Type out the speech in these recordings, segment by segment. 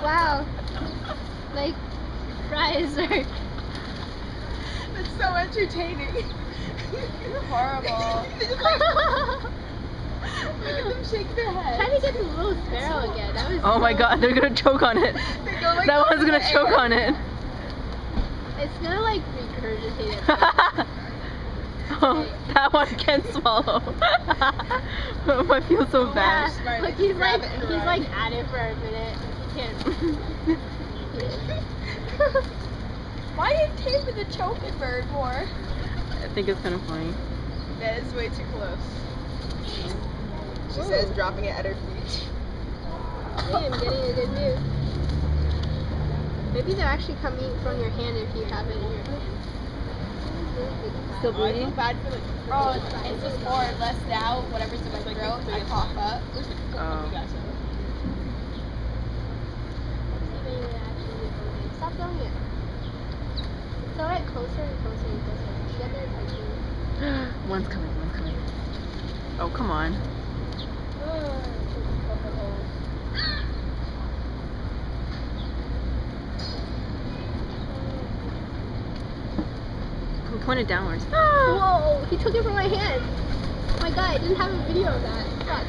Wow. Like, fries are... It's so entertaining. You're horrible. Look at them shake their heads. Trying to get the little sparrow again. That was Oh my so- god, they're gonna choke on it. They go like That up one's in gonna the choke air. on it. It's gonna like regurgitate it. Oh, that one can swallow. I feel so bad. Smart, Like they he's grab like it and he's run. like at it for a minute. He can't. Why are you taping the choking bird more? I think it's kind of funny. That is way too close. She says, dropping it at her feet. Hey, I'm getting a good view. Maybe they're actually coming from your hand if you have it in your hand. Still Oh, I feel bleeding? bad for like. Oh, it's just more or less now. Whatever's in my throat, I cough up. Oh. Stop throwing it. Throw it closer and closer and closer. Get there quickly. One's coming, one's coming. Oh, come on. Point it downwards. Whoa! He took it from my hand. Oh my god, I didn't have a video of that. Fuck.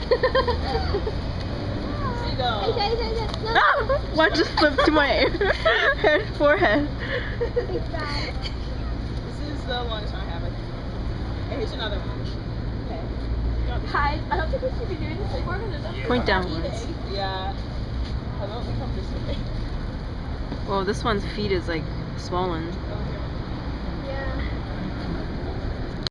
Hey, no. Ah! One just flipped to my head, forehead. It's bad. This is the longest one I have. Hey, here's another one. Okay. Hi, I don't think we should be doing this anymore because it's Point downwards. Yeah. How about we come this way? Well, this one's feet is like swollen. Oh.